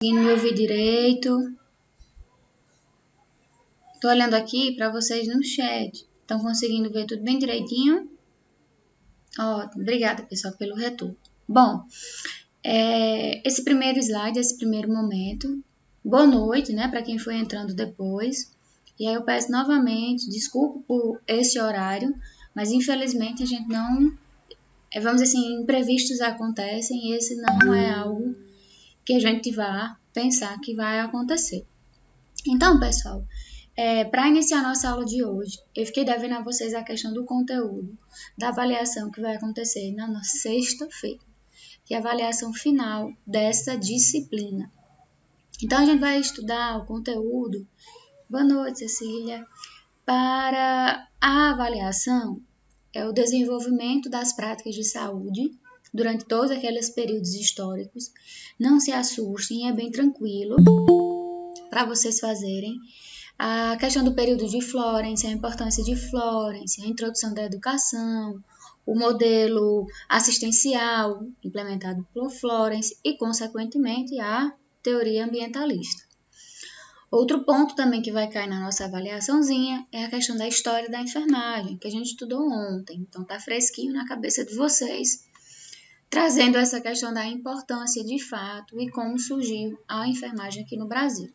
Conseguindo me ouvir direito? Tô olhando aqui para vocês no chat. Estão conseguindo ver tudo bem direitinho? Ótimo, obrigada, pessoal, pelo retorno. Bom, esse primeiro slide, esse primeiro momento. Boa noite, né, para quem foi entrando depois. E aí eu peço novamente, desculpa por esse horário, mas infelizmente a gente não... vamos dizer assim, imprevistos acontecem e esse não é algo que a gente vá pensar que vai acontecer. Então, pessoal, para iniciar nossa aula de hoje, eu fiquei devendo a vocês a questão do conteúdo, da avaliação que vai acontecer na sexta-feira, que é a avaliação final dessa disciplina. Então, a gente vai estudar o conteúdo, boa noite, Cecília, para a avaliação, o desenvolvimento das práticas de saúde durante todos aqueles períodos históricos. Não se assustem, é bem tranquilo para vocês fazerem. A questão do período de Florence, a importância de Florence, a introdução da educação, o modelo assistencial implementado por Florence e, consequentemente, a teoria ambientalista. Outro ponto também que vai cair na nossa avaliaçãozinha é a questão da história da enfermagem, que a gente estudou ontem, então está fresquinho na cabeça de vocês, trazendo essa questão da importância de fato e como surgiu a enfermagem aqui no Brasil.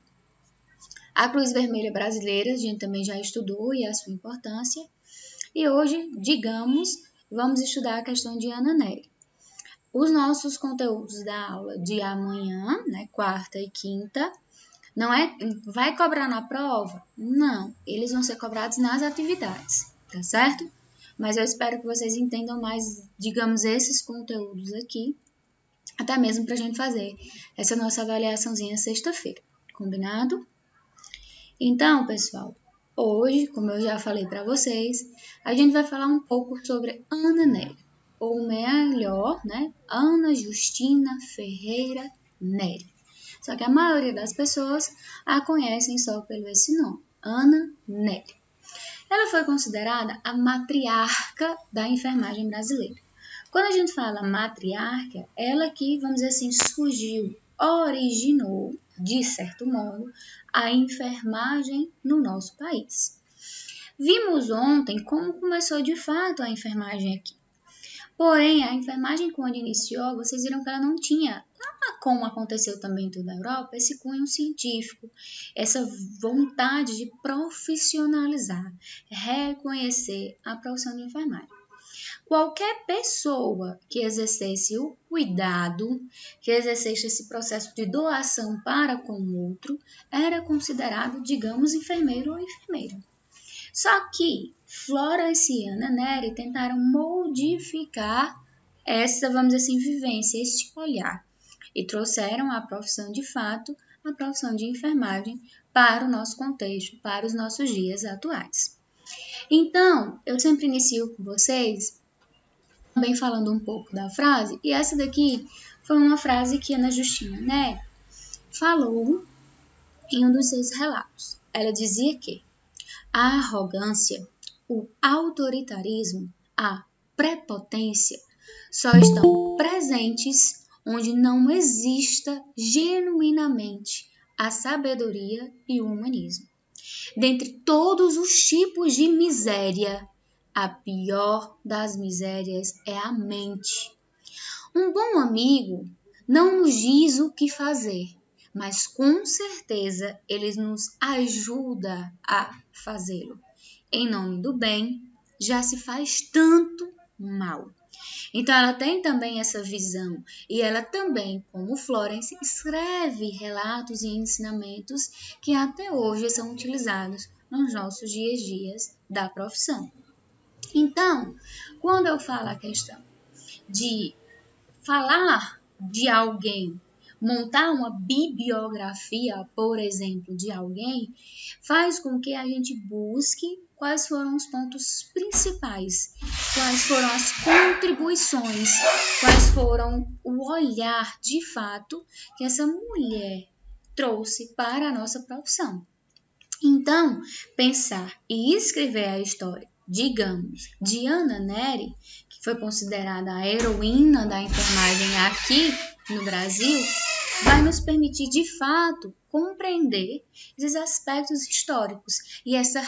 A Cruz Vermelha Brasileira, a gente também já estudou e a sua importância. E hoje, vamos estudar a questão de Ana Nery. Os nossos conteúdos da aula de amanhã, né, quarta e quinta, não vai cobrar na prova? Não, eles vão ser cobrados nas atividades, tá certo? Mas eu espero que vocês entendam mais, esses conteúdos aqui, até mesmo para a gente fazer essa nossa avaliaçãozinha sexta-feira, combinado? Então, pessoal, hoje, como eu já falei para vocês, a gente vai falar um pouco sobre Ana Nery, ou melhor, né, Ana Justina Ferreira Nery. Só que a maioria das pessoas a conhecem só pelo esse nome, Ana Nery. Ela foi considerada a matriarca da enfermagem brasileira. Quando a gente fala matriarca, ela que, vamos dizer assim, originou, de certo modo, a enfermagem no nosso país. Vimos ontem como começou de fato a enfermagem aqui. Porém, a enfermagem quando iniciou, vocês viram que ela não tinha, como aconteceu também em toda a Europa, esse cunho científico, essa vontade de profissionalizar, reconhecer a profissão de enfermagem. Qualquer pessoa que exercesse o cuidado, que exercesse esse processo de doação para com o outro, era considerado, enfermeiro ou enfermeira. Só que Florence e Ana Nery tentaram modificar essa, vivência, esse olhar, e trouxeram a profissão de fato, a profissão de enfermagem, para o nosso contexto, para os nossos dias atuais. Então, eu sempre inicio com vocês também falando um pouco da frase, e essa daqui foi uma frase que Ana Justina Nery falou em um dos seus relatos. Ela dizia que a arrogância, o autoritarismo, a prepotência só estão presentes onde não exista genuinamente a sabedoria e o humanismo. Dentre todos os tipos de miséria, a pior das misérias é a mente. Um bom amigo não nos diz o que fazer, mas com certeza ele nos ajuda a fazê-lo. Em nome do bem, já se faz tanto mal. Então ela tem também essa visão e ela também, como Florence, escreve relatos e ensinamentos que até hoje são utilizados nos nossos dias da profissão. Então, quando eu falo a questão de falar de alguém, montar uma bibliografia, por exemplo, de alguém, faz com que a gente busque quais foram os pontos principais, quais foram as contribuições, quais foram o olhar de fato que essa mulher trouxe para a nossa profissão. Então, pensar e escrever a história, de Ana Nery, que foi considerada a heroína da enfermagem aqui no Brasil, vai nos permitir, de fato, compreender esses aspectos históricos e essa,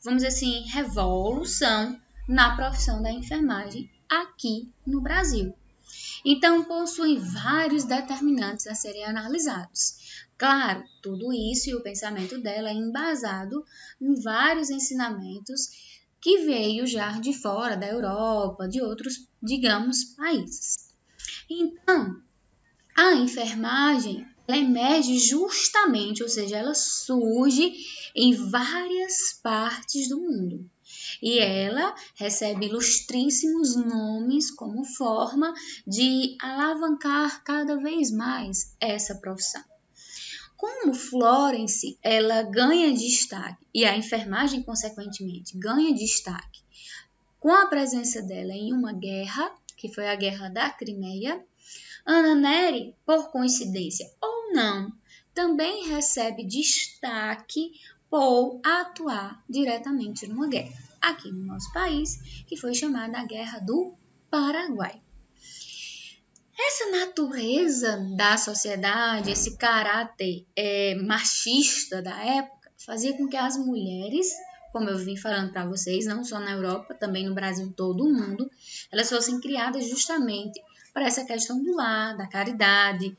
vamos dizer assim, revolução na profissão da enfermagem aqui no Brasil. Então, possuem vários determinantes a serem analisados. Claro, tudo isso e o pensamento dela é embasado em vários ensinamentos que veio já de fora da Europa, de outros, digamos, países. Então, a enfermagem ela emerge justamente, ou seja, ela surge em várias partes do mundo. E ela recebe ilustríssimos nomes como forma de alavancar cada vez mais essa profissão. Como Florence, ela ganha destaque, e a enfermagem, consequentemente, ganha destaque com a presença dela em uma guerra, que foi a Guerra da Crimeia, Ana Nery, por coincidência ou não, também recebe destaque por atuar diretamente numa guerra aqui no nosso país, que foi chamada a Guerra do Paraguai. Essa natureza da sociedade, esse caráter machista da época, fazia com que as mulheres, como eu vim falando para vocês, não só na Europa, também no Brasil, todo o mundo, elas fossem criadas justamente para essa questão do lar, da caridade,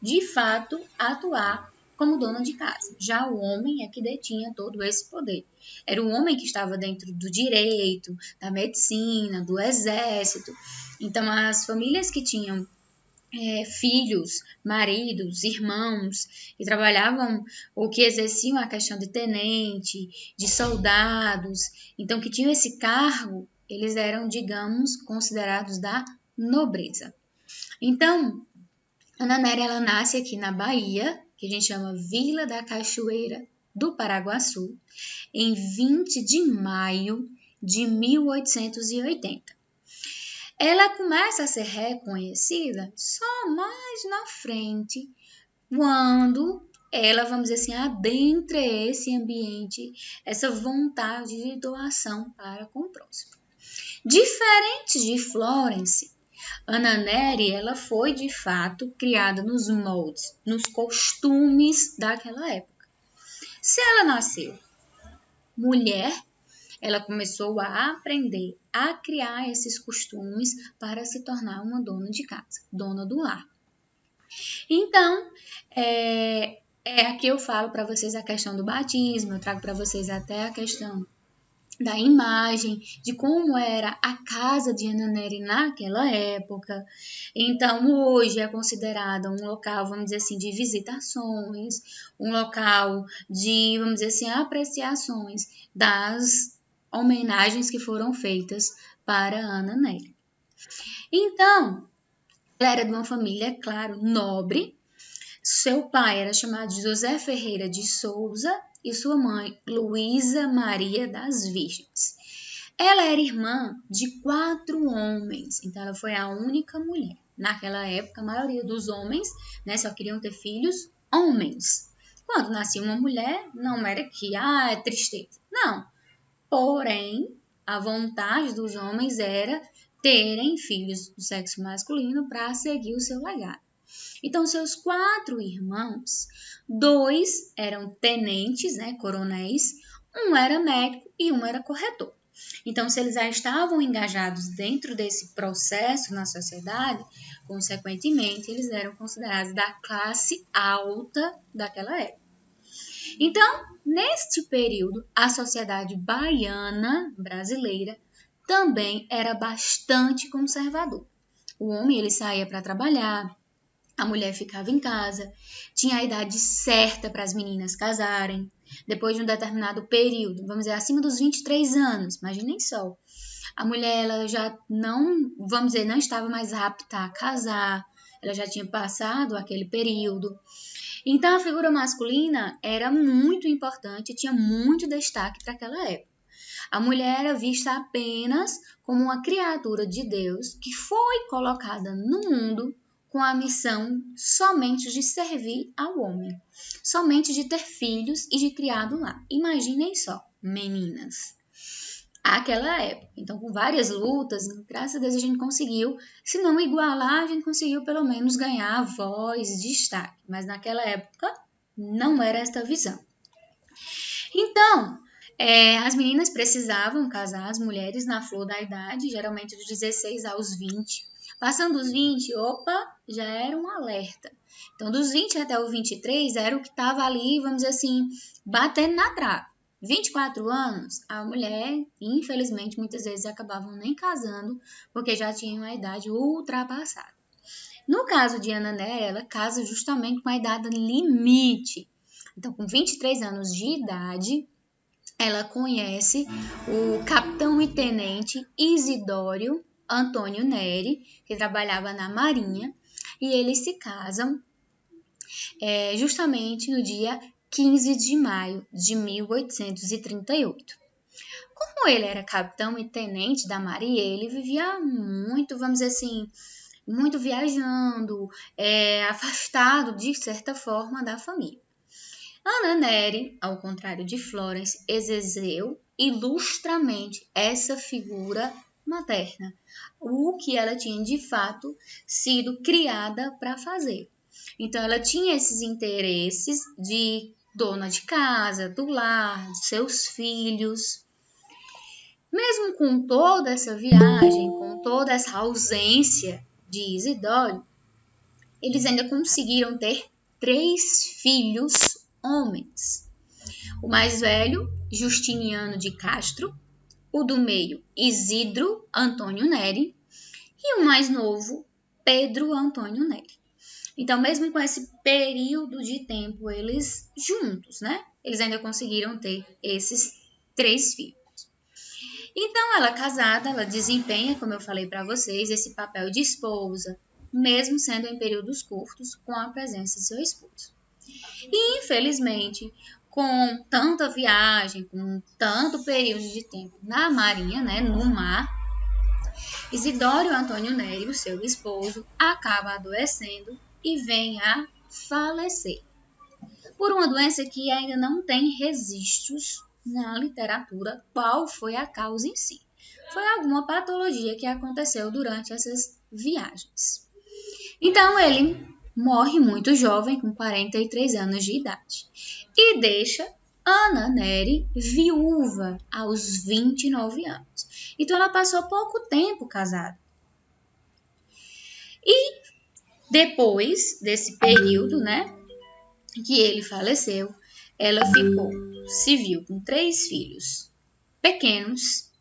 de fato atuar como dona de casa. Já o homem é que detinha todo esse poder. Era o homem que estava dentro do direito, da medicina, do exército. Então, as famílias que tinham filhos, maridos, irmãos, que trabalhavam ou que exerciam a questão de tenente, de soldados, então que tinham esse cargo, eles eram, digamos, considerados da nobreza. Então, Ana Nery, ela nasce aqui na Bahia, que a gente chama Vila da Cachoeira do Paraguaçu, em 20 de maio de 1880. Ela começa a ser reconhecida só mais na frente, quando ela, vamos dizer assim, adentra esse ambiente, essa vontade de doação para com o próximo. Diferente de Florence, Ana Nery, ela foi de fato criada nos moldes, nos costumes daquela época. Se ela nasceu mulher, ela começou a aprender a criar esses costumes para se tornar uma dona de casa, dona do lar. Então, aqui eu falo para vocês a questão do batismo, eu trago para vocês até a questão da imagem, de como era a casa de Ana Nery naquela época. Então, hoje é considerada um local, vamos dizer assim, de visitações, um local de, vamos dizer assim, apreciações das homenagens que foram feitas para Ana Nery. Então, ela era de uma família, claro, nobre. Seu pai era chamado de José Ferreira de Souza e sua mãe, Luísa Maria das Virgens. Ela era irmã de 4 homens, então ela foi a única mulher. Naquela época, a maioria dos homens, né, só queriam ter filhos homens. Quando nascia uma mulher, não era que, é tristeza. Não. Porém, a vontade dos homens era terem filhos do sexo masculino para seguir o seu legado. Então, seus 4 irmãos, 2 eram tenentes, né, coronéis, um era médico e um era corretor. Então, se eles já estavam engajados dentro desse processo na sociedade, consequentemente, eles eram considerados da classe alta daquela época. Então, neste período, a sociedade baiana brasileira também era bastante conservadora. O homem ele saía para trabalhar, a mulher ficava em casa, tinha a idade certa para as meninas casarem, depois de um determinado período, vamos dizer, acima dos 23 anos, imaginem só. A mulher ela já não, vamos dizer, não estava mais apta a casar, ela já tinha passado aquele período. Então, a figura masculina era muito importante, tinha muito destaque para aquela época. A mulher era vista apenas como uma criatura de Deus que foi colocada no mundo com a missão somente de servir ao homem, somente de ter filhos e de criar do lar. Imaginem só, meninas. àquela época. Então, com várias lutas, graças a Deus a gente conseguiu, se não igualar, a gente conseguiu pelo menos ganhar voz, destaque. Mas naquela época não era esta visão. Então, as meninas precisavam casar, as mulheres na flor da idade, geralmente dos 16 aos 20. Passando os 20, opa, já era um alerta. Então, dos 20 até os 23 era o que estava ali, vamos dizer assim, batendo na trave. 24 anos, a mulher, infelizmente, muitas vezes acabavam nem casando, porque já tinham a idade ultrapassada. No caso de Ana Nery, ela casa justamente com a idade limite. Então, com 23 anos de idade, ela conhece o capitão e tenente Isidório Antônio Nery, que trabalhava na Marinha, e eles se casam justamente no dia 15 de maio de 1838. Como ele era capitão e tenente da Marinha, ele vivia muito, vamos dizer assim, muito viajando, afastado de certa forma da família. Ana Nery, ao contrário de Florence, exerceu ilustramente essa figura materna, o que ela tinha de fato sido criada para fazer. Então, ela tinha esses interesses de dona de casa, do lar, de seus filhos. Mesmo com toda essa viagem, com toda essa ausência de Isidório, eles ainda conseguiram ter 3 filhos homens. O mais velho, Justiniano de Castro, o do meio, Isidro Antônio Nery, e o mais novo, Pedro Antônio Nery. Então, mesmo com esse período de tempo, eles juntos, né? Eles ainda conseguiram ter esses 3 filhos. Então, ela casada, ela desempenha, como eu falei para vocês, esse papel de esposa, mesmo sendo em períodos curtos, com a presença de seu esposo. E, infelizmente, com tanta viagem, com tanto período de tempo na marinha, né, no mar, Isidório Antônio Nery, o seu esposo, acaba adoecendo e vem a falecer. Por uma doença que ainda não tem registros na literatura qual foi a causa em si. Foi alguma patologia que aconteceu durante essas viagens. Então, ele morre muito jovem, com 43 anos de idade, e deixa Ana Nery viúva aos 29 anos. Então, ela passou pouco tempo casada. E depois desse período, né, que ele faleceu, ela se viu com 3 filhos pequenos,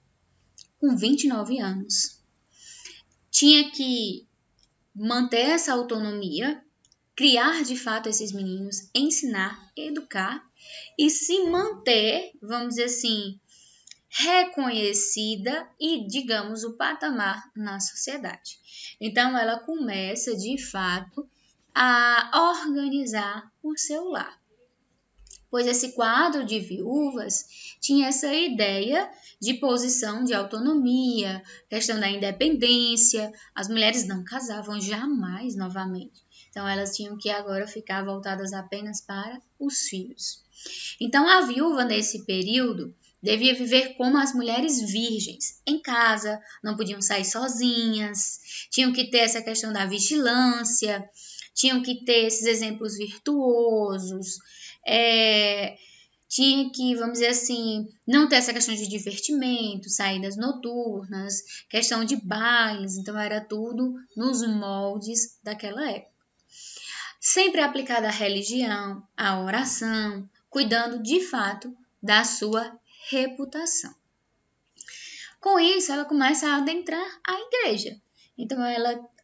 com 29 anos. Tinha que manter essa autonomia, criar de fato esses meninos, ensinar, educar e se manter, vamos dizer assim, reconhecida e, digamos, o patamar na sociedade. Então, ela começa, de fato, a organizar o seu lar. Pois esse quadro de viúvas tinha essa ideia de posição de autonomia, questão da independência. As mulheres não casavam jamais novamente. Então, elas tinham que agora ficar voltadas apenas para os filhos. Então, a viúva, nesse período, devia viver como as mulheres virgens, em casa, não podiam sair sozinhas, tinham que ter essa questão da vigilância, tinham que ter esses exemplos virtuosos, tinha que, vamos dizer assim, não ter essa questão de divertimento, saídas noturnas, questão de bailes, então era tudo nos moldes daquela época. Sempre aplicada à religião, à oração, cuidando de fato da sua reputação. Com isso, ela começa a adentrar a igreja. Então,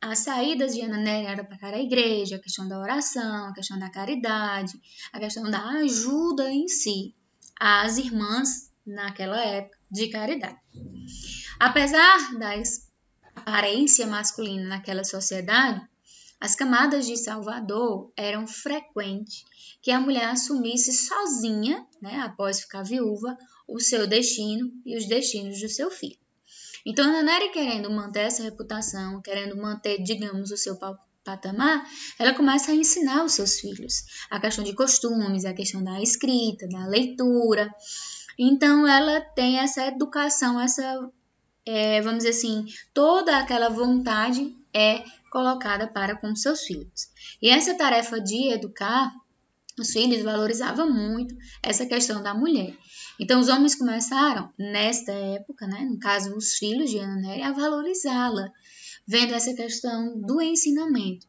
as saídas de Ana Nery eram para a igreja, a questão da oração, a questão da caridade, a questão da ajuda em si às irmãs naquela época de caridade. Apesar da aparência masculina naquela sociedade, as camadas de Salvador eram frequentes que a mulher assumisse sozinha, né, após ficar viúva, o seu destino e os destinos do seu filho. Então, Ana Nery, querendo manter essa reputação, querendo manter, digamos, o seu patamar, ela começa a ensinar os seus filhos a questão de costumes, a questão da escrita, da leitura. Então, ela tem essa educação, vamos dizer assim, toda aquela vontade é colocada para com seus filhos. E essa tarefa de educar os filhos valorizava muito essa questão da mulher. Então, os homens começaram, nesta época, né, no caso, os filhos de Ana Nery, a valorizá-la, vendo essa questão do ensinamento.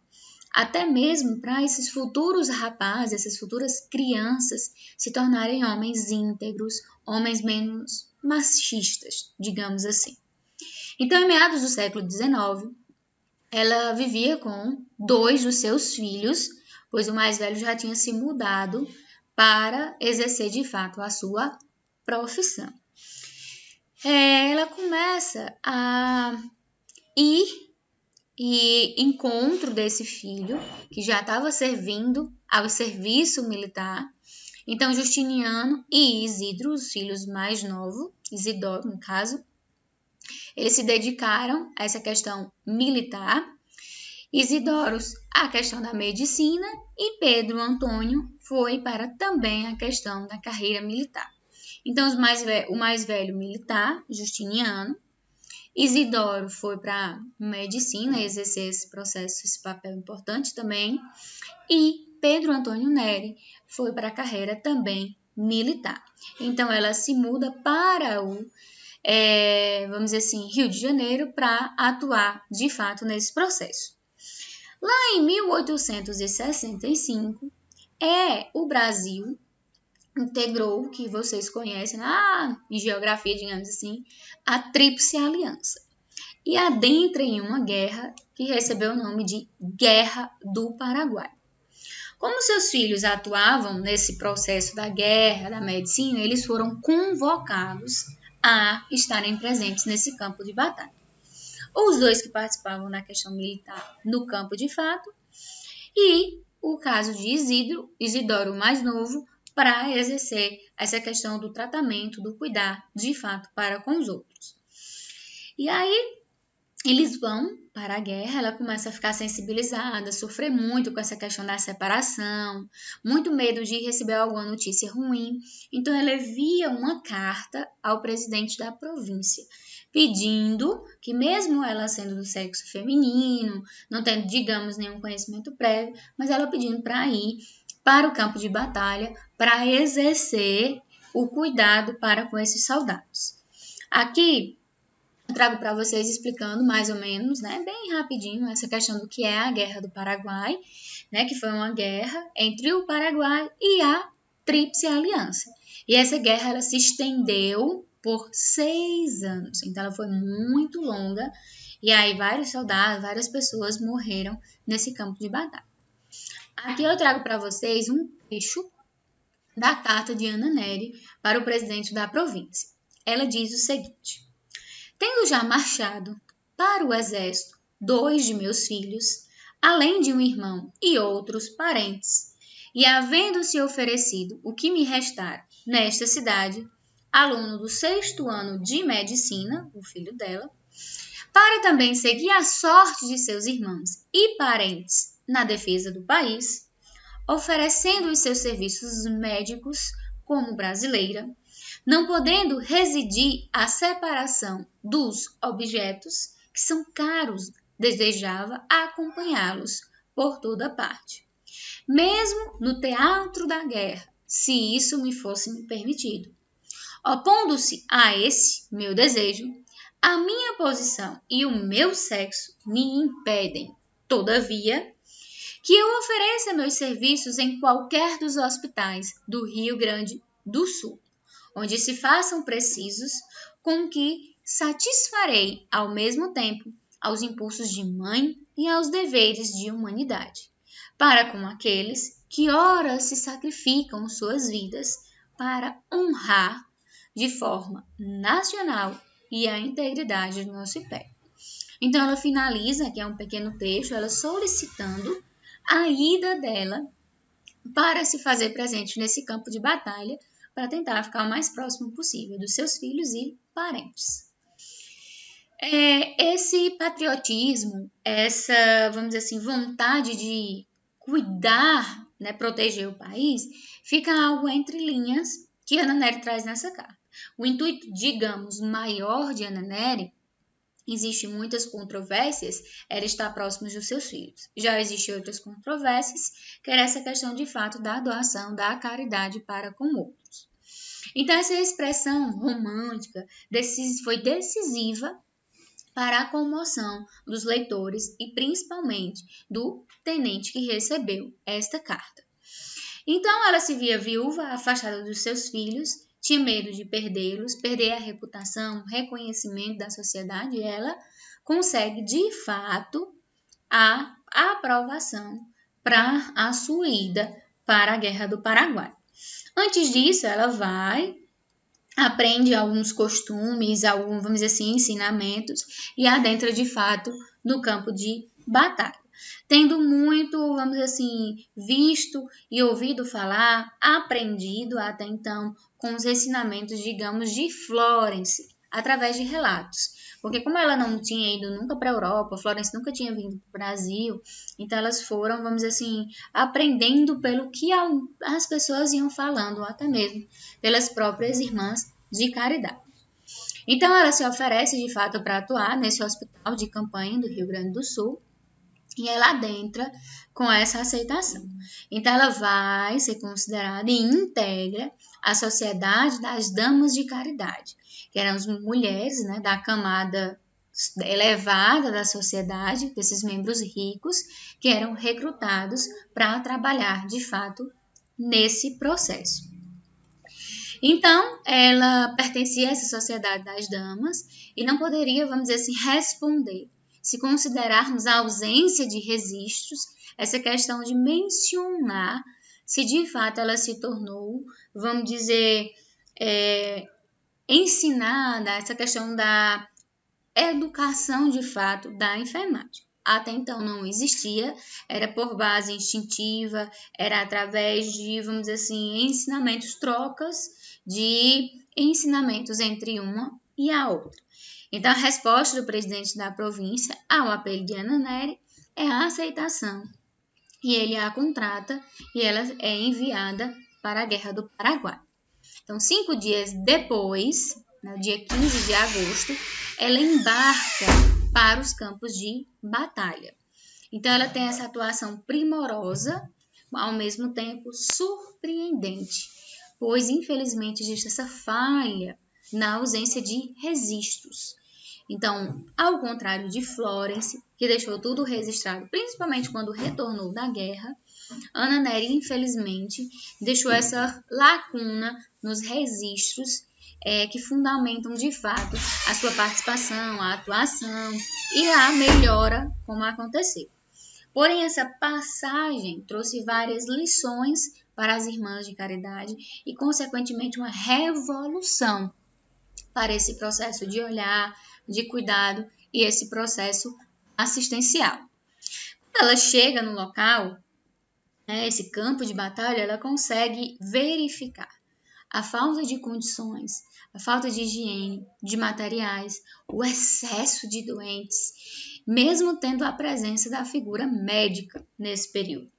Até mesmo para esses futuros rapazes, essas futuras crianças se tornarem homens íntegros, homens menos machistas, digamos assim. Então, em meados do século XIX, ela vivia com 2 dos seus filhos, pois o mais velho já tinha se mudado para exercer de fato a sua profissão. Ela começa a ir e encontro desse filho, que já estava servindo ao serviço militar. Então, Justiniano e Isidro, os filhos mais novos, Isidoro no caso, eles se dedicaram a essa questão militar. Isidoros a questão da medicina e Pedro Antônio foi para também a questão da carreira militar. Então, o mais velho militar, Justiniano, Isidoro foi para medicina, exercer esse processo, esse papel importante também, e Pedro Antônio Nery foi para a carreira também militar. Então, ela se muda para o, vamos dizer assim, Rio de Janeiro para atuar de fato nesse processo. Lá em 1865, o Brasil integrou, que vocês conhecem em geografia, digamos assim, a Tríplice Aliança. E adentra em uma guerra que recebeu o nome de Guerra do Paraguai. Como seus filhos atuavam nesse processo da guerra, da medicina, eles foram convocados a estarem presentes nesse campo de batalha. Os 2 que participavam da questão militar no campo de fato, e o caso de Isidoro mais novo, para exercer essa questão do tratamento, do cuidar de fato para com os outros. E aí, eles vão para a guerra, ela começa a ficar sensibilizada, sofrer muito com essa questão da separação, muito medo de receber alguma notícia ruim. Então, ela envia uma carta ao presidente da província, pedindo que, mesmo ela sendo do sexo feminino, não tendo, digamos, nenhum conhecimento prévio, mas ela pedindo para ir para o campo de batalha, para exercer o cuidado para com esses soldados. Aqui, eu trago para vocês explicando mais ou menos, né, bem rapidinho, essa questão do que é a Guerra do Paraguai, né, que foi uma guerra entre o Paraguai e a Tríplice Aliança. E essa guerra ela se estendeu por 6 anos, então ela foi muito longa, e aí vários soldados, várias pessoas morreram nesse campo de batalha. Aqui eu trago para vocês um trecho da carta de Ana Nery para o presidente da província. Ela diz o seguinte: tendo já marchado para o exército 2 de meus filhos, além de um irmão e outros parentes, e havendo-se oferecido o que me restara nesta cidade, aluno do 6º ano de medicina, o filho dela, para também seguir a sorte de seus irmãos e parentes na defesa do país, oferecendo os seus serviços médicos como brasileira, não podendo residir a separação dos objetos que são caros, desejava acompanhá-los por toda parte, mesmo no teatro da guerra, se isso me fosse permitido. Opondo-se a esse meu desejo, a minha posição e o meu sexo me impedem, todavia, que eu ofereça meus serviços em qualquer dos hospitais do Rio Grande do Sul, onde se façam precisos, com que satisfarei ao mesmo tempo aos impulsos de mãe e aos deveres de humanidade, para com aqueles que ora se sacrificam suas vidas para honrar de forma nacional e a integridade do nosso império. Então ela finaliza, que é um pequeno texto, ela solicitando a ida dela para se fazer presente nesse campo de batalha, para tentar ficar o mais próximo possível dos seus filhos e parentes. Esse patriotismo, essa, vamos dizer assim, vontade de cuidar, né, proteger o país, fica algo entre linhas que Ana Nery traz nessa carta. O intuito, digamos, maior de Ana Nery, existem muitas controvérsias, era estar próximos dos seus filhos. Já existem outras controvérsias, que era essa questão de fato da doação, da caridade para com outros. Então, essa expressão romântica foi decisiva para a comoção dos leitores e principalmente do tenente que recebeu esta carta. Então, ela se via viúva, afastada dos seus filhos, tinha medo de perdê-los, perder a reputação, o reconhecimento da sociedade, e ela consegue, de fato, a aprovação para a sua ida para a Guerra do Paraguai. Antes disso, ela aprende alguns costumes, alguns, vamos dizer assim, ensinamentos e adentra, de fato, no campo de batalha. Tendo muito, vamos dizer assim, visto e ouvido falar, aprendido até então com os ensinamentos, digamos, de Florence, através de relatos. Porque como ela não tinha ido nunca para a Europa, Florence nunca tinha vindo para o Brasil, então elas foram, vamos dizer assim, aprendendo pelo que as pessoas iam falando, ou até mesmo pelas próprias irmãs de caridade. Então ela se oferece, de fato, para atuar nesse hospital de campanha do Rio Grande do Sul, e ela adentra com essa aceitação. Então, ela vai ser considerada e integra a Sociedade das Damas de Caridade, que eram as mulheres, né, da camada elevada da sociedade, desses membros ricos, que eram recrutados para trabalhar, de fato, nesse processo. Então, ela pertencia a essa Sociedade das Damas e não poderia, vamos dizer assim, responder. Se considerarmos a ausência de registros, essa questão de mencionar se de fato ela se tornou, vamos dizer, ensinada, essa questão da educação de fato da enfermagem. Até então não existia, era por base instintiva, era através de, vamos dizer assim, ensinamentos, trocas de ensinamentos entre uma e a outra. Então, a resposta do presidente da província ao apelo de Ana Nery é a aceitação. E ele a contrata e ela é enviada para a Guerra do Paraguai. Então, 5 dias depois, no dia 15 de agosto, ela embarca para os campos de batalha. Então, ela tem essa atuação primorosa, ao mesmo tempo surpreendente, pois, infelizmente, existe essa falha na ausência de registros. Então, ao contrário de Florence, que deixou tudo registrado, principalmente quando retornou da guerra, Ana Nery, infelizmente, deixou essa lacuna nos registros que fundamentam, de fato, a sua participação, a atuação e a melhora como aconteceu. Porém, essa passagem trouxe várias lições para as irmãs de caridade e, consequentemente, uma revolução para esse processo de olhar, de cuidado e esse processo assistencial. Quando ela chega no local, esse campo de batalha, ela consegue verificar a falta de condições, a falta de higiene, de materiais, o excesso de doentes, mesmo tendo a presença da figura médica nesse período.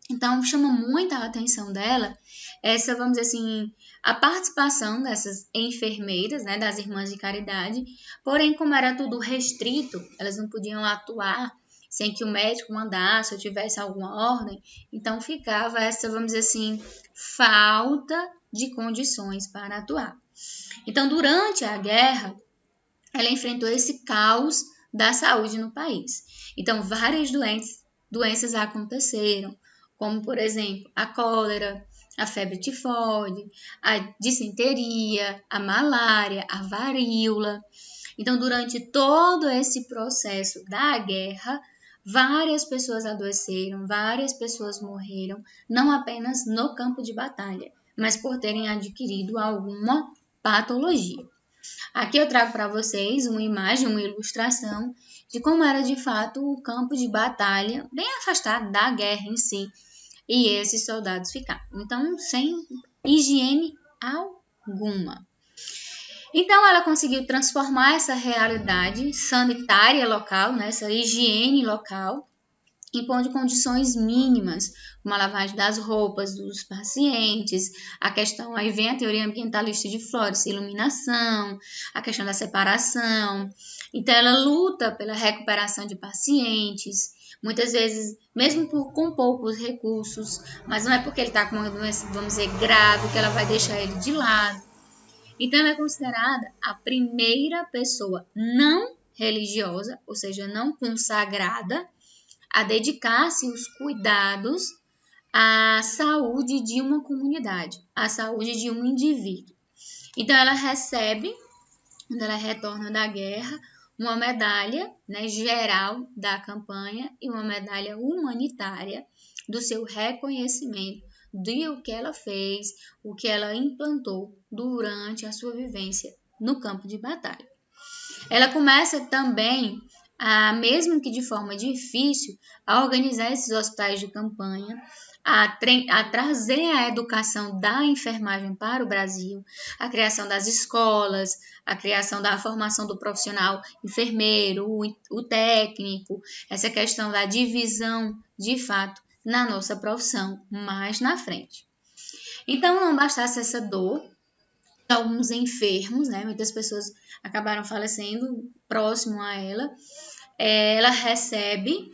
Então, chama muita atenção dela essa, vamos dizer assim, a participação dessas enfermeiras, né, das irmãs de caridade, porém, como era tudo restrito, elas não podiam atuar sem que o médico mandasse ou tivesse alguma ordem, então ficava essa, vamos dizer assim, falta de condições para atuar. Então, durante a guerra, ela enfrentou esse caos da saúde no país. Então, várias doenças aconteceram, como, por exemplo, a cólera, a febre tifoide, a disenteria, a malária, a varíola. Então, durante todo esse processo da guerra, várias pessoas adoeceram, várias pessoas morreram, não apenas no campo de batalha, mas por terem adquirido alguma patologia. Aqui eu trago para vocês uma imagem, uma ilustração de como era de fato o campo de batalha, bem afastado da guerra em si, e esses soldados ficaram. Então, sem higiene alguma. Então, ela conseguiu transformar essa realidade sanitária local, essa higiene local, impondo condições mínimas, como a lavagem das roupas dos pacientes, a questão, aí vem a teoria ambientalista de Flores, iluminação, a questão da separação. Então, ela luta pela recuperação de pacientes, muitas vezes, mesmo com poucos recursos, mas não é porque ele está com uma doença, vamos dizer, grave, que ela vai deixar ele de lado. Então, ela é considerada a primeira pessoa não religiosa, ou seja, não consagrada, a dedicar-se os cuidados à saúde de uma comunidade, à saúde de um indivíduo. Então, ela recebe, quando ela retorna da guerra, uma medalha, né, geral da campanha e uma medalha humanitária do seu reconhecimento do que ela fez, o que ela implantou durante a sua vivência no campo de batalha. Ela começa também, mesmo que de forma difícil, a organizar esses hospitais de campanha, a trazer a educação da enfermagem para o Brasil, a criação das escolas, a criação da formação do profissional enfermeiro, o técnico, essa questão da divisão, de fato, na nossa profissão, mais na frente. Então, não bastasse essa dor, alguns enfermos, né, muitas pessoas acabaram falecendo próximo a ela, ela recebe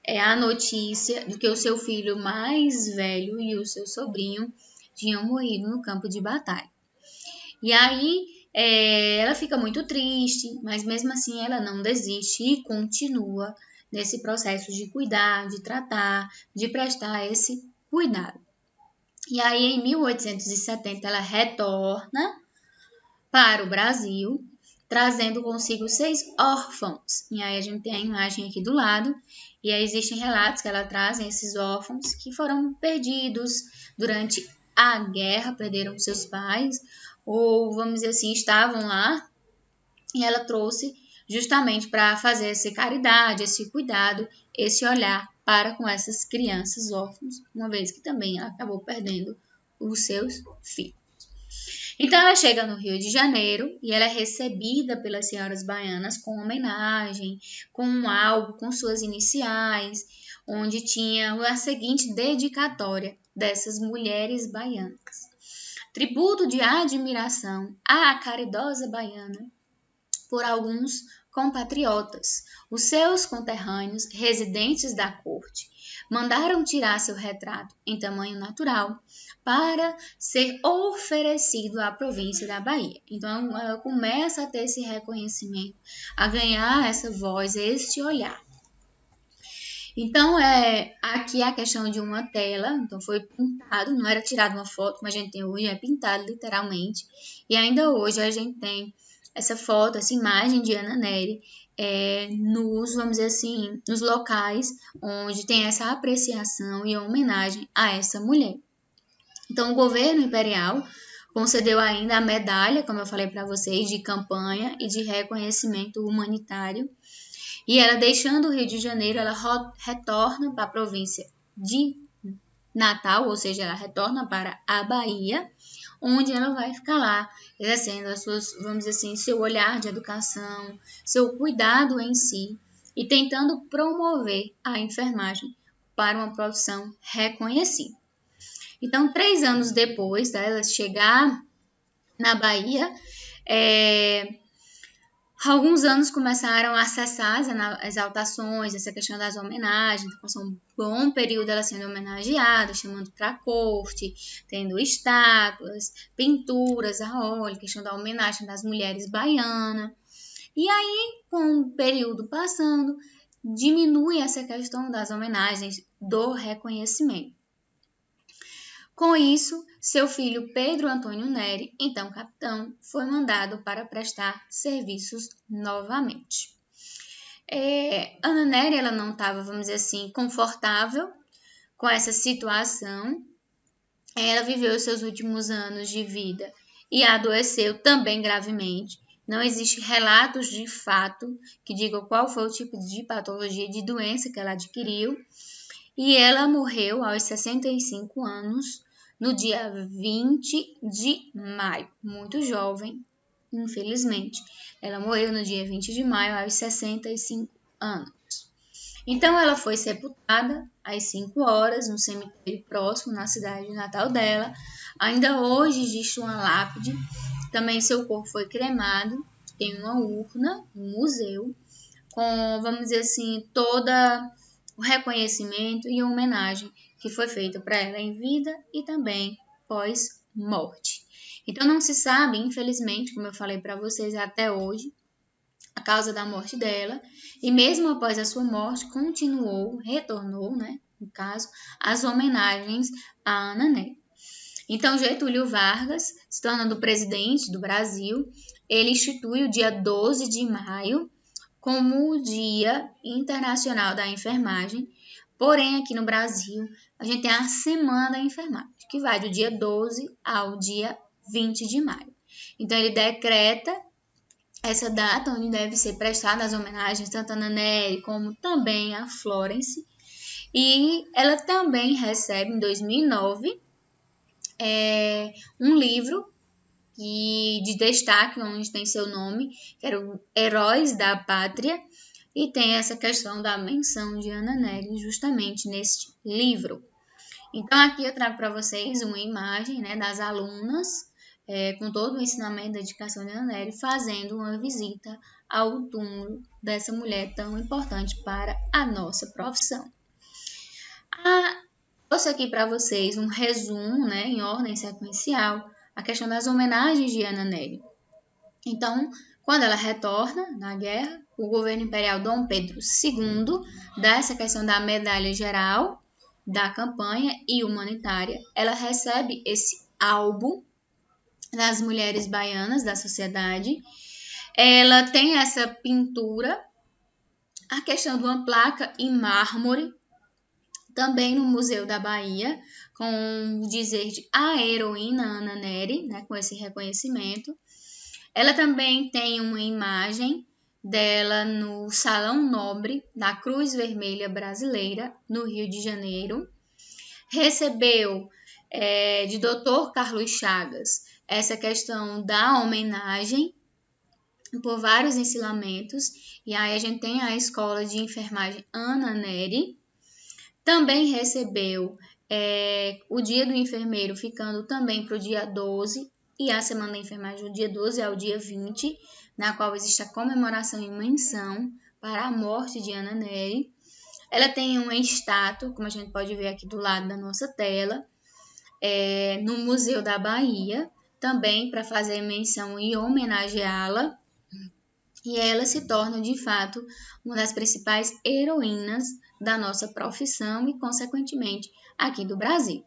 a notícia de que o seu filho mais velho e o seu sobrinho tinham morrido no campo de batalha. E aí ela fica muito triste, mas mesmo assim ela não desiste e continua nesse processo de cuidar, de tratar, de prestar esse cuidado. E aí em 1870 ela retorna para o Brasil, trazendo consigo 6 órfãos. E aí a gente tem a imagem aqui do lado, e aí existem relatos que ela traz esses órfãos que foram perdidos durante a guerra, perderam seus pais, ou vamos dizer assim, estavam lá, e ela trouxe justamente para fazer essa caridade, esse cuidado, esse olhar para com essas crianças órfãos, uma vez que também ela acabou perdendo os seus filhos. Então ela chega no Rio de Janeiro e ela é recebida pelas senhoras baianas com homenagem, com um álbum com suas iniciais, onde tinha a seguinte dedicatória dessas mulheres baianas. Tributo de admiração à caridosa baiana por alguns compatriotas, os seus conterrâneos residentes da corte, mandaram tirar seu retrato em tamanho natural para ser oferecido à província da Bahia. Então, ela começa a ter esse reconhecimento, a ganhar essa voz, esse olhar. Então, aqui a questão de uma tela, então foi pintado, não era tirado uma foto, como a gente tem hoje, é pintado literalmente. E ainda hoje a gente tem essa foto, essa imagem de Ana Nery, vamos dizer assim, nos locais onde tem essa apreciação e homenagem a essa mulher. Então, o governo imperial concedeu ainda a medalha, como eu falei para vocês, de campanha e de reconhecimento humanitário. E ela, deixando o Rio de Janeiro, ela retorna para a província de Natal, ou seja, ela retorna para a Bahia, onde ela vai ficar lá, exercendo as suas, vamos dizer assim, seu olhar de educação, seu cuidado em si, e tentando promover a enfermagem para uma profissão reconhecida. Então, 3 anos depois dela chegar na Bahia, alguns anos começaram a cessar as exaltações, essa questão das homenagens, passou um bom período ela sendo homenageada, chamando para a corte, tendo estátuas, pinturas a óleo, questão da homenagem das mulheres baianas. E aí, com o período passando, diminui essa questão das homenagens, do reconhecimento. Com isso, seu filho Pedro Antônio Nery, então capitão, foi mandado para prestar serviços novamente. Ana Nery, ela não estava, vamos dizer assim, confortável com essa situação. Ela viveu os seus últimos anos de vida e adoeceu também gravemente. Não existe relatos de fato que digam qual foi o tipo de patologia, de doença que ela adquiriu. E ela morreu aos 65 anos, no dia 20 de maio, muito jovem, infelizmente. Ela morreu no dia 20 de maio, aos 65 anos. Então, ela foi sepultada às 5 horas no cemitério próximo, na cidade natal dela. Ainda hoje existe uma lápide. Também seu corpo foi cremado. Tem uma urna, um museu, com, vamos dizer assim, todo o reconhecimento e homenagem que foi feita para ela em vida e também pós-morte. Então, não se sabe, infelizmente, como eu falei para vocês até hoje, a causa da morte dela, e mesmo após a sua morte, retornou, né, no caso, as homenagens a Ana Nery. Então, Getúlio Vargas, se tornando presidente do Brasil, ele institui o dia 12 de maio como o Dia Internacional da Enfermagem. Porém, aqui no Brasil, a gente tem a Semana da Enfermagem, que vai do dia 12 ao dia 20 de maio. Então, ele decreta essa data onde deve ser prestada as homenagens tanto a Ana Nery como também a Florence. E ela também recebe, em 2009, um livro de destaque, onde tem seu nome, que era o Heróis da Pátria, e tem essa questão da menção de Ana Nery justamente neste livro. Então, aqui eu trago para vocês uma imagem, né, das alunas, com todo o ensinamento da dedicação de Ana Nery, fazendo uma visita ao túmulo dessa mulher tão importante para a nossa profissão. Trouxe aqui para vocês um resumo, né, em ordem sequencial, a questão das homenagens de Ana Nery. Então, quando ela retorna na guerra, o governo imperial Dom Pedro II dá essa questão da medalha geral da campanha e humanitária. Ela recebe esse álbum das mulheres baianas da sociedade. Ela tem essa pintura, a questão de uma placa em mármore, também no Museu da Bahia, com o dizer de a heroína Ana Nery, né, com esse reconhecimento. Ela também tem uma imagem dela no Salão Nobre da Cruz Vermelha Brasileira, no Rio de Janeiro. Recebeu de Dr. Carlos Chagas essa questão da homenagem por vários ensinamentos. E aí a gente tem a Escola de Enfermagem Ana Nery. Também recebeu o Dia do Enfermeiro, ficando também para o dia 12, e a Semana da Enfermagem do dia 12 ao dia 20, na qual existe a comemoração e menção para a morte de Ana Nery. Ela tem uma estátua, como a gente pode ver aqui do lado da nossa tela, no Museu da Bahia, também para fazer menção e homenageá-la. E ela se torna, de fato, uma das principais heroínas da nossa profissão e, consequentemente, aqui do Brasil.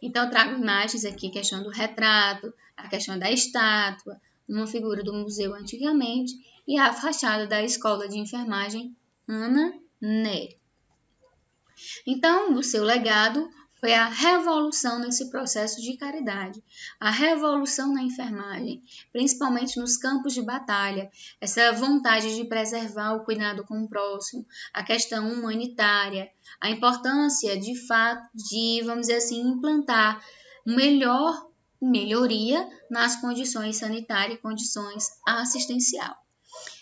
Então, eu trago imagens aqui, questão do retrato, a questão da estátua, uma figura do museu antigamente e a fachada da Escola de Enfermagem Ana Nery. Então, o seu legado foi a revolução nesse processo de caridade, a revolução na enfermagem, principalmente nos campos de batalha, essa vontade de preservar o cuidado com o próximo, a questão humanitária, a importância, de fato, de, vamos dizer assim, implantar melhoria nas condições sanitárias e condições assistenciais.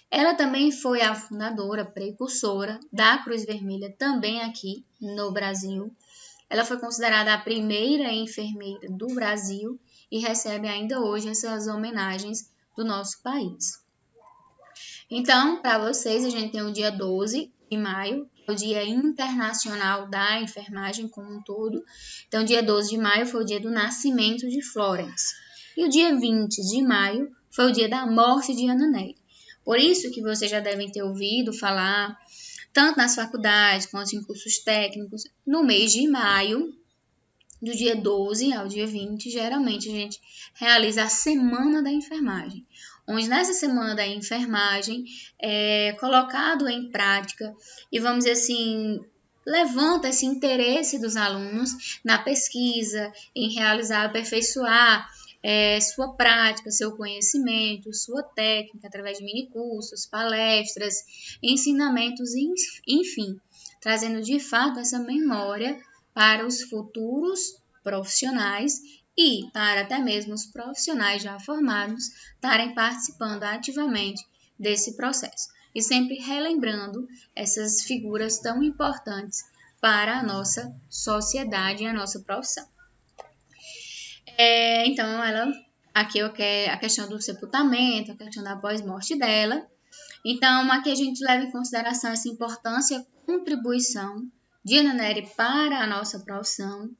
Ela também foi a fundadora, precursora da Cruz Vermelha, também aqui no Brasil. Ela foi considerada a primeira enfermeira do Brasil e recebe ainda hoje essas homenagens do nosso país. Então, para vocês, a gente tem o dia 12 de maio, que é o Dia Internacional da Enfermagem como um todo. Então, o dia 12 de maio foi o dia do nascimento de Florence. E o dia 20 de maio foi o dia da morte de Ana Nery. Por isso que vocês já devem ter ouvido falar, tanto nas faculdades quanto em cursos técnicos, no mês de maio, do dia 12 ao dia 20, geralmente a gente realiza a Semana da Enfermagem, onde nessa Semana da Enfermagem é colocado em prática e, vamos dizer assim, levanta esse interesse dos alunos na pesquisa, em realizar, aperfeiçoar sua prática, seu conhecimento, sua técnica, através de minicursos, palestras, ensinamentos, enfim, trazendo de fato essa memória para os futuros profissionais e para até mesmo os profissionais já formados estarem participando ativamente desse processo. e sempre relembrando essas figuras tão importantes para a nossa sociedade e a nossa profissão. Então, aqui eu quero a questão do sepultamento, a questão da pós-morte dela. Então, aqui a gente leva em consideração essa importância e contribuição de Ana Nery para a nossa profissão.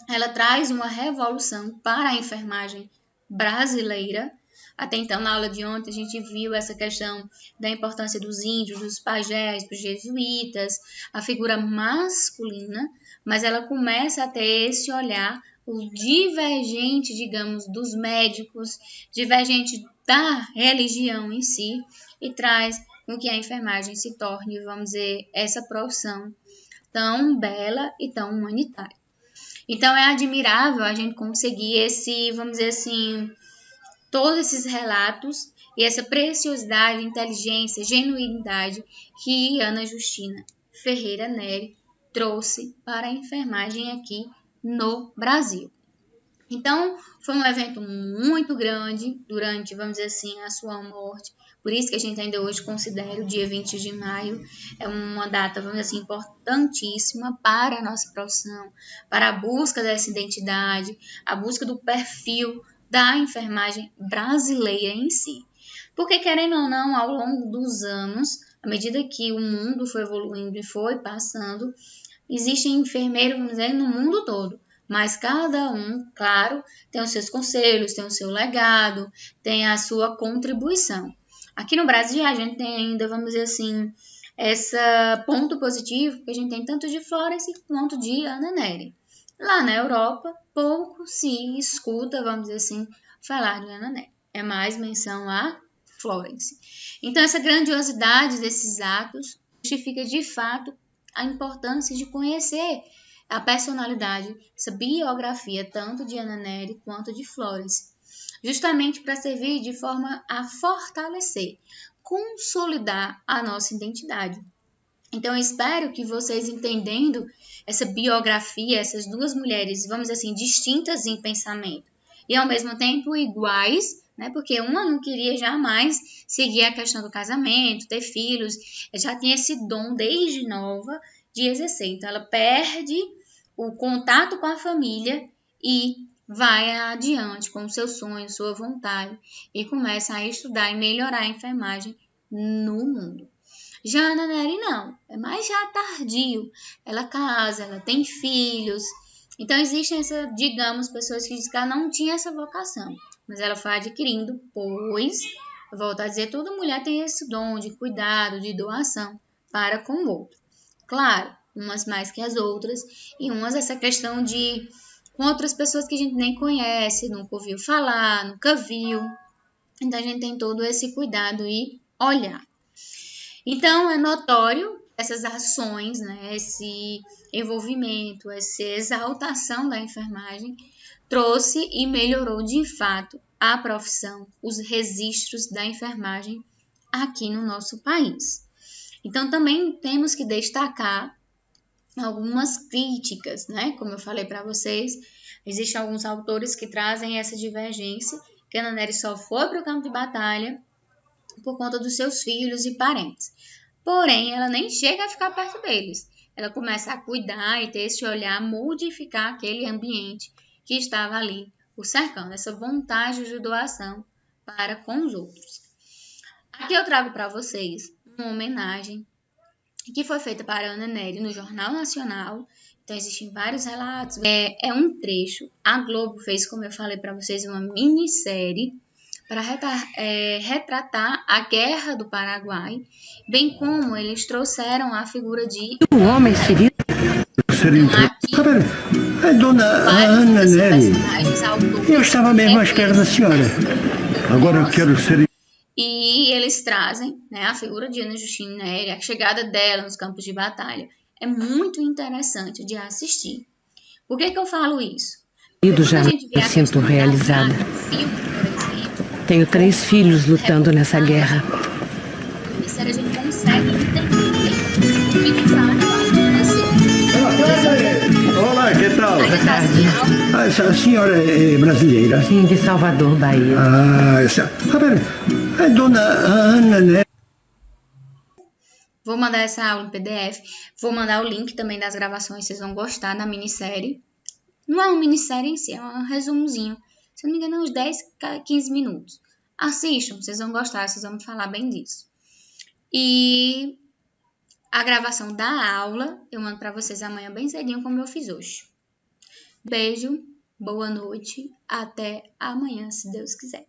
Ela traz uma revolução para a enfermagem brasileira. Até então, na aula de ontem, a gente viu essa questão da importância dos índios, dos pajés, dos jesuítas, a figura masculina, mas ela começa a ter esse olhar o divergente, digamos, dos médicos, divergente da religião em si, e traz com que a enfermagem se torne, vamos dizer, essa profissão tão bela e tão humanitária. Então, é admirável a gente conseguir esse, vamos dizer assim, todos esses relatos e essa preciosidade, inteligência, genuinidade que Ana Justina Ferreira Nery trouxe para a enfermagem aqui no Brasil. Então, foi um evento muito grande durante, vamos dizer assim, a sua morte. Por isso que a gente ainda hoje considera o dia 20 de maio. É uma data, vamos dizer assim, importantíssima para a nossa profissão, para a busca dessa identidade, a busca do perfil da enfermagem brasileira em si. Porque, querendo ou não, ao longo dos anos, à medida que o mundo foi evoluindo e foi passando, existem enfermeiros, vamos dizer, no mundo todo. Mas cada um, claro, tem os seus conselhos, tem o seu legado, tem a sua contribuição. Aqui no Brasil, a gente tem ainda, vamos dizer assim, esse ponto positivo que a gente tem tanto de Florence quanto de Ana Nery. Lá na Europa, pouco se escuta, vamos dizer assim, falar de Ana Nery. É mais menção a Florence. Então, essa grandiosidade desses atos justifica, de fato, a importância de conhecer a personalidade, essa biografia, tanto de Ana Nery quanto de Florence, justamente para servir de forma a fortalecer, consolidar a nossa identidade. Então, eu espero que vocês, entendendo essa biografia, essas duas mulheres, vamos dizer assim, distintas em pensamento e ao mesmo tempo iguais, né? Porque uma não queria jamais seguir a questão do casamento, ter filhos, já tinha esse dom desde nova de exercer. Então, ela perde o contato com a família e vai adiante com o seu sonho, sua vontade e começa a estudar e melhorar a enfermagem no mundo. Já a Ana Nery não, é mais já tardio. Ela casa, ela tem filhos. Então, existem digamos, pessoas que dizem que ela não tinha essa vocação, mas ela foi adquirindo, pois, eu volto a dizer, toda mulher tem esse dom de cuidado, de doação para com o outro. Claro, umas mais que as outras, e umas essa questão de com outras pessoas que a gente nem conhece, nunca ouviu falar, nunca viu. Então, a gente tem todo esse cuidado e olhar. Então, é notório essas ações, né, esse envolvimento, essa exaltação da enfermagem trouxe e melhorou de fato a profissão, os registros da enfermagem aqui no nosso país. Então, também temos que destacar algumas críticas, né? Como eu falei para vocês, existem alguns autores que trazem essa divergência, que Ana Nery só foi para o campo de batalha por conta dos seus filhos e parentes. Porém, ela nem chega a ficar perto deles. Ela começa a cuidar e ter esse olhar, modificar aquele ambiente que estava ali, o cercando, essa vontade de doação para com os outros. Aqui eu trago para vocês uma homenagem que foi feita para Ana Nery no Jornal Nacional. Então, existem vários relatos. É um trecho. A Globo fez, como eu falei para vocês, uma minissérie para retratar a Guerra do Paraguai, bem como eles trouxeram a figura de um homem seria Dona Ana Nery, eu estava mesmo à espera da senhora. Agora eu quero ser... E eles trazem, né, a figura de Ana Justina Nery, a chegada dela nos campos de batalha. É muito interessante de assistir. Por que eu falo isso? Já me sinto realizada. Tenho 3 filhos lutando nessa guerra. A gente consegue entender o que está acontecendo. Olá, que tal? Boa tarde. A senhora é brasileira? Sim, de Salvador, Bahia. Dona Ana Nery. Vou mandar essa aula em PDF. Vou mandar o link também das gravações, vocês vão gostar da minissérie. Não é uma minissérie em si, é um resumozinho. Se não me engano, é uns 10, 15 minutos. Assistam, vocês vão gostar, vocês vão me falar bem disso. E a gravação da aula eu mando para vocês amanhã bem cedinho, como eu fiz hoje. Beijo, boa noite, até amanhã, se Deus quiser.